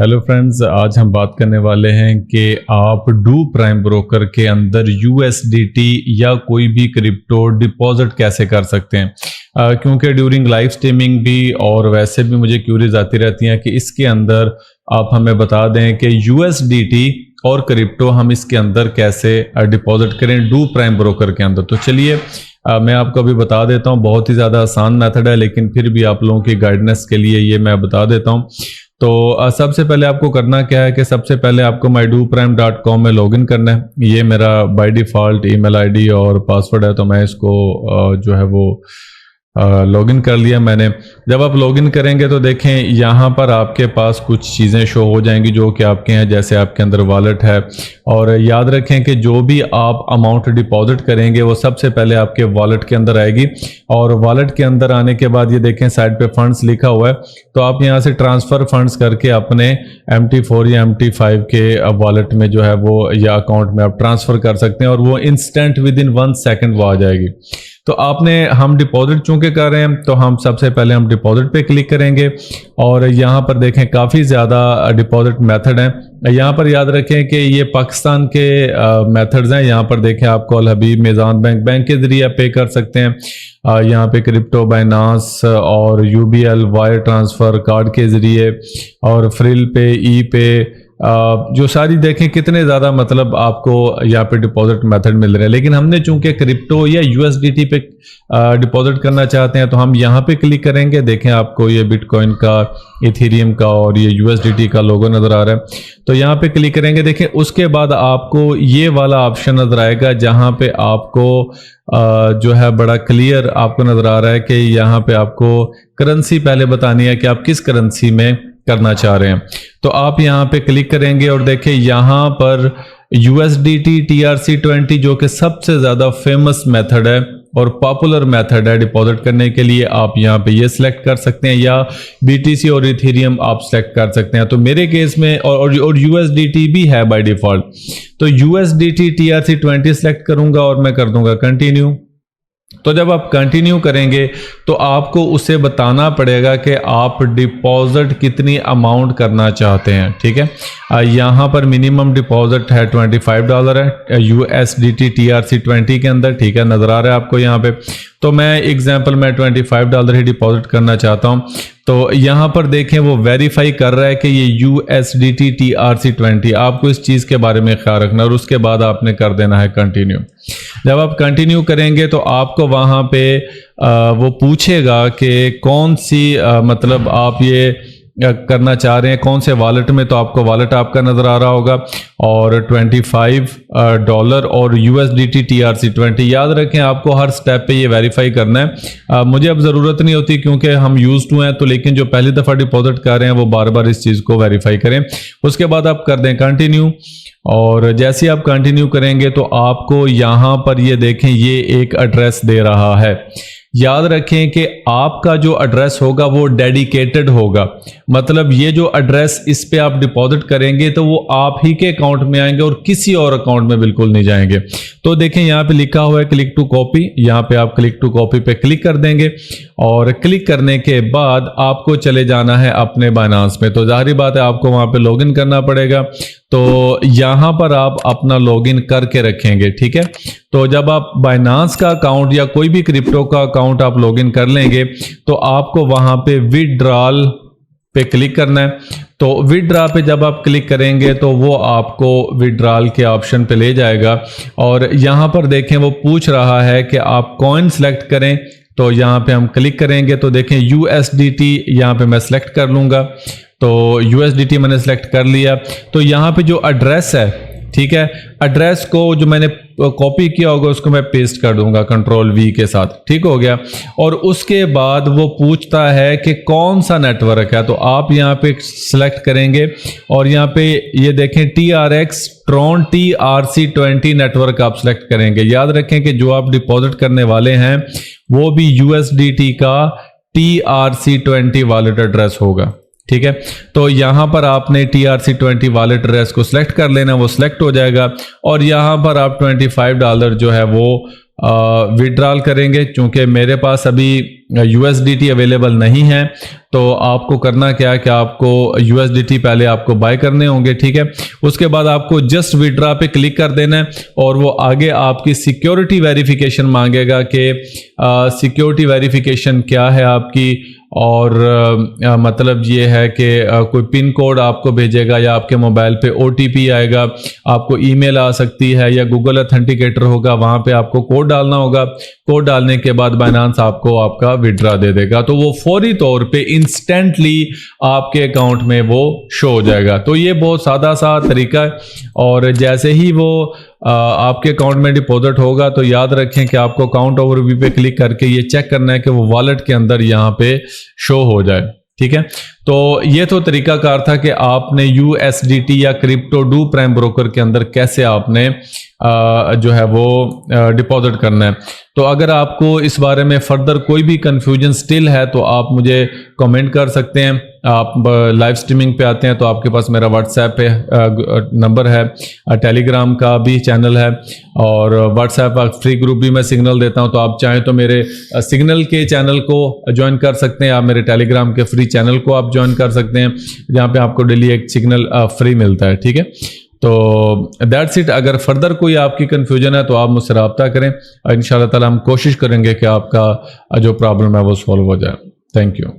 Hello friends, आज हम बात करने वाले हैं कि आप डू प्राइम ब्रोकर के अंदर USDT या कोई भी क्रिप्टो डिपॉजिट कैसे कर सकते हैं। क्योंकि ड्यूरिंग लाइव स्ट्रीमिंग भी और वैसे भी मुझे क्यूरीज आती रहती हैं कि इसके अंदर आप हमें बता दें कि USDT और क्रिप्टो हम इसके अंदर कैसे डिपॉजिट करें डू प्राइम ब्रोकर के अंदर। तो चलिए मैं आपको अभी बता देता हूं। बहुत ही ज़्यादा आसान मेथड है, लेकिन फिर भी आप लोगों की गाइडेंस के लिए ये मैं बता देता हूं। तो सबसे पहले आपको करना क्या है कि सबसे पहले आपको mydoprime.com में लॉगिन करना है। ये मेरा बाय डिफ़ॉल्ट ईमेल आईडी और पासवर्ड है, तो मैं इसको जो है वो लॉगिन कर लिया मैंने। जब आप लॉगिन करेंगे तो देखें यहाँ पर आपके पास कुछ चीज़ें शो हो जाएंगी जो कि आपके हैं, जैसे आपके अंदर वॉलेट है। और याद रखें कि जो भी आप अमाउंट डिपॉजिट करेंगे वो सबसे पहले आपके वॉलेट के अंदर आएगी। और वॉलेट के अंदर आने के बाद ये देखें साइड पे फंड्स लिखा हुआ है, तो आप यहाँ से ट्रांसफ़र फंड्स करके अपने MT4 या MT5 के वॉलेट में जो है वो या अकाउंट में आप ट्रांसफ़र कर सकते हैं और वो इंस्टेंट विद इन 1 सेकेंड वो आ जाएगी। तो हम डिपॉजिट चूंकि कर रहे हैं तो हम सबसे पहले हम डिपॉजिट पे क्लिक करेंगे और यहाँ पर देखें काफ़ी ज़्यादा डिपॉजिट मेथड हैं। यहाँ पर याद रखें कि ये पाकिस्तान के मेथड्स हैं। यहाँ पर देखें आपको अल हबीब, मेज़ान बैंक के ज़रिए पे कर सकते हैं। यहाँ पे क्रिप्टो, बाइनांस और UBL, वायर ट्रांसफ़र, कार्ड के ज़रिए और फ्रिल पे, ई पे, जो सारी देखें कितने ज़्यादा मतलब आपको यहाँ पे डिपॉजिट मेथड मिल रहे हैं। लेकिन हमने चूंकि क्रिप्टो या USDT पे डिपॉजिट करना चाहते हैं तो हम यहाँ पे क्लिक करेंगे। देखें आपको ये बिटकॉइन का, इथेरियम का और ये USDT का लोगो नज़र आ रहा है, तो यहाँ पे क्लिक करेंगे। देखें उसके बाद आपको ये वाला ऑप्शन नज़र आएगा जहाँ पे आपको जो है बड़ा क्लियर आपको नज़र आ रहा है कि यहाँ पे आपको करेंसी पहले बतानी है कि आप किस करेंसी में करना चाह रहे हैं। तो आप यहाँ पे क्लिक करेंगे और देखें यहाँ पर USDT TRC20 जो कि सबसे ज़्यादा फेमस मेथड है और पॉपुलर मेथड है डिपॉजिट करने के लिए, आप यहाँ पे ये सिलेक्ट कर सकते हैं या BTC और इथेरियम आप सिलेक्ट कर सकते हैं। तो मेरे केस में और USDT भी है बाय डिफ़ॉल्ट, तो USDT TRC20 सिलेक्ट करूँगा और मैं कर दूँगा कंटिन्यू। तो जब आप कंटिन्यू करेंगे तो आपको उसे बताना पड़ेगा कि आप डिपॉजिट कितनी अमाउंट करना चाहते हैं। ठीक है, यहाँ पर मिनिमम डिपॉजिट है $25 है USDT TRC20 के अंदर। ठीक है, नज़र आ रहा है आपको यहाँ पे। तो मैं एग्जांपल मैं $25 ही डिपॉजिट करना चाहता हूँ। तो यहाँ पर देखें वो वेरीफाई कर रहा है कि ये USDT TRC20। आपको इस चीज़ के बारे में ख्याल रखना और उसके बाद आपने कर देना है कंटिन्यू। जब आप कंटिन्यू करेंगे तो आपको वहाँ पे वो पूछेगा कि कौन सी मतलब आप ये करना चाह रहे हैं कौन से वॉलेट में। तो आपको वॉलेट आपका नज़र आ रहा होगा और $25 और USDT TRC20। याद रखें आपको हर स्टेप पे ये वेरीफाई करना है। मुझे अब ज़रूरत नहीं होती क्योंकि हम यूज्ड टू हैं, तो लेकिन जो पहली दफ़ा डिपॉजिट कर रहे हैं वो बार बार इस चीज़ को वेरीफाई करें। उसके बाद आप कर दें कंटिन्यू और जैसे आप कंटिन्यू करेंगे तो आपको यहाँ पर ये देखें ये एक एड्रेस दे रहा है। याद रखें कि आपका जो एड्रेस होगा वो डेडिकेटेड होगा, मतलब ये जो एड्रेस इस पे आप डिपॉजिट करेंगे तो वो आप ही के अकाउंट में आएंगे और किसी और अकाउंट में बिल्कुल नहीं जाएंगे। तो देखें यहाँ पे लिखा हुआ है क्लिक टू कॉपी, यहाँ पे आप क्लिक टू कॉपी पे क्लिक कर देंगे और क्लिक करने के बाद आपको चले जाना है अपने बाइनांस में। तो जाहिर बात है आपको वहाँ पे लॉगिन करना पड़ेगा, तो यहाँ पर आप अपना लॉगिन करके रखेंगे। ठीक है, तो जब आप बाइनांस का अकाउंट या कोई भी क्रिप्टो का अकाउंट आप लॉगिन कर लेंगे तो आपको वहाँ पे विड्रॉल पे क्लिक करना है। तो विड्रॉ पे जब आप क्लिक करेंगे तो वो आपको विड्रॉल के ऑप्शन पे ले जाएगा और यहाँ पर देखें वो पूछ रहा है कि आप कॉइन सेलेक्ट करें। तो यहाँ पे हम क्लिक करेंगे तो देखें USDT यहाँ पे मैं सेलेक्ट कर लूँगा। तो USDT मैंने सेलेक्ट कर लिया। तो यहाँ पे जो एड्रेस है, ठीक है, एड्रेस को जो मैंने कॉपी किया होगा उसको मैं पेस्ट कर दूंगा Ctrl+V के साथ। ठीक हो गया। और उसके बाद वो पूछता है कि कौन सा नेटवर्क है, तो आप यहाँ पे सिलेक्ट करेंगे और यहाँ पे ये देखें TRX ट्रॉन TRC20 नेटवर्क आप सिलेक्ट करेंगे। याद रखें कि जो आप डिपॉजिट करने वाले हैं वो भी USDT का TRC20 वॉलेट एड्रेस होगा। ठीक है, तो यहाँ पर आपने TRC20 वॉलेट एड्रेस को सिलेक्ट कर लेना, वो सिलेक्ट हो जाएगा और यहाँ पर आप $25 जो है वो विड्रॉल करेंगे। चूँकि मेरे पास अभी USDT अवेलेबल नहीं है, तो आपको करना क्या है कि आपको USDT पहले आपको बाय करने होंगे, ठीक है। उसके बाद आपको जस्ट विड्रॉ पे क्लिक कर देना है और वो आगे आपकी सिक्योरिटी वेरिफिकेशन मांगेगा कि सिक्योरिटी वेरिफिकेशन क्या है आपकी, और मतलब ये है कि कोई पिन कोड आपको भेजेगा या आपके मोबाइल पे OTP आएगा, आपको ईमेल आ सकती है या गूगल ऑथेंटिकेटर होगा, वहाँ पे आपको कोड डालना होगा। कोड डालने के बाद बाइनेंस आपको आपका विड्रॉ दे देगा, तो वो फौरी तौर पे इंस्टेंटली आपके अकाउंट में वो शो हो जाएगा। तो ये बहुत सादा सा तरीका है, और जैसे ही वो आपके अकाउंट में डिपॉजिट होगा तो याद रखें कि आपको अकाउंट ओवरव्यू पे क्लिक करके ये चेक करना है कि वो वॉलेट के अंदर यहाँ पे शो हो जाए, ठीक है। तो ये तो तरीकाकार था कि आपने USDT या क्रिप्टो डू प्राइम ब्रोकर के अंदर कैसे आपने जो है वो डिपॉजिट करना है। तो अगर आपको इस बारे में फर्दर कोई भी कंफ्यूजन स्टिल है तो आप मुझे कमेंट कर सकते हैं। आप लाइव स्ट्रीमिंग पे आते हैं तो आपके पास मेरा व्हाट्सएप पे नंबर है, टेलीग्राम का भी चैनल है, और व्हाट्सएप फ्री ग्रुप भी मैं सिग्नल देता हूं। तो आप चाहें तो मेरे सिग्नल के चैनल को ज्वाइन कर सकते हैं, आप मेरे टेलीग्राम के फ्री चैनल को आप ज्वाइन कर सकते हैं, जहां पे आपको डेली एक सिग्नल फ्री मिलता है, ठीक है। तो दैट्स इट। अगर फर्दर कोई आपकी कन्फ्यूजन है तो आप मुझसे रब्ता करें, इंशाल्लाह ताला हम कोशिश करेंगे कि आपका जो प्रॉब्लम है वो सॉल्व हो जाए। Thank you.